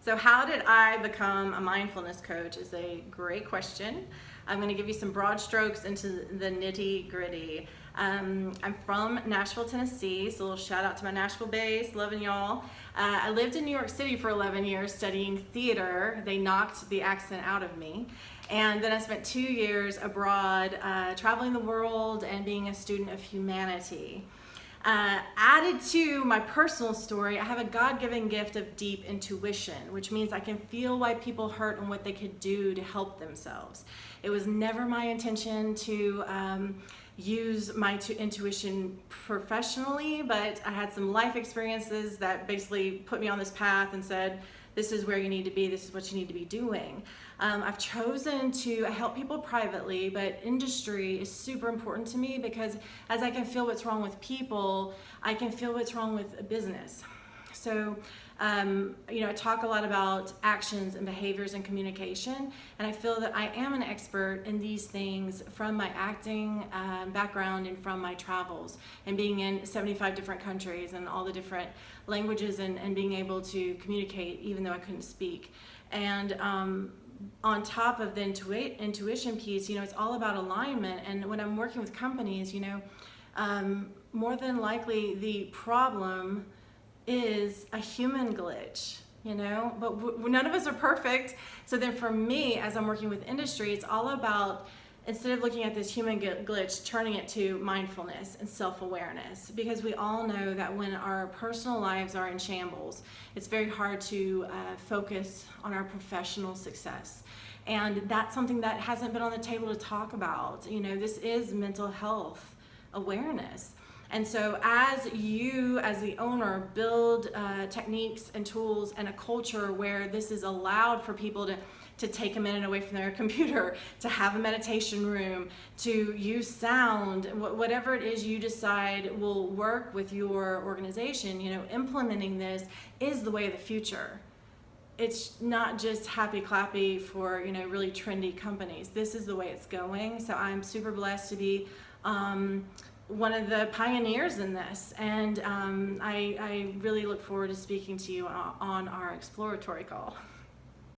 So how did I become a mindfulness coach is a great question. I'm going to give you some broad strokes into the nitty gritty. I'm from Nashville, Tennessee, so a little shout out to my Nashville base, loving y'all. I lived in New York City for 11 years studying theater. They knocked the accent out of me. And then I spent 2 years abroad, traveling the world and being a student of humanity. Added to my personal story, I have a God-given gift of deep intuition, which means I can feel why people hurt and what they could do to help themselves. It was never my intention to use my intuition professionally, but I had some life experiences that basically put me on this path and said, this is where you need to be, this is what you need to be doing. I've chosen to help people privately, but industry is super important to me because as I can feel what's wrong with people, I can feel what's wrong with a business. So, I talk a lot about actions and behaviors and communication, and I feel that I am an expert in these things from my acting background and from my travels and being in 75 different countries and all the different languages and being able to communicate even though I couldn't speak. And on top of the intuition piece, it's all about alignment. And when I'm working with companies, more than likely the problem is a human glitch, but none of us are perfect. So then for me, as I'm working with industry, it's all about, instead of looking at this human glitch, turning it to mindfulness and self-awareness, because we all know that when our personal lives are in shambles, it's very hard to focus on our professional success. And that's something that hasn't been on the table to talk about. This is mental health awareness. And so as you, as the owner, build techniques and tools and a culture where this is allowed for people to take a minute away from their computer, to have a meditation room, to use sound, whatever it is you decide will work with your organization, implementing this is the way of the future. It's not just happy clappy for, really trendy companies. This is the way it's going. So I'm super blessed to be one of the pioneers in this, and I really look forward to speaking to you on our exploratory call.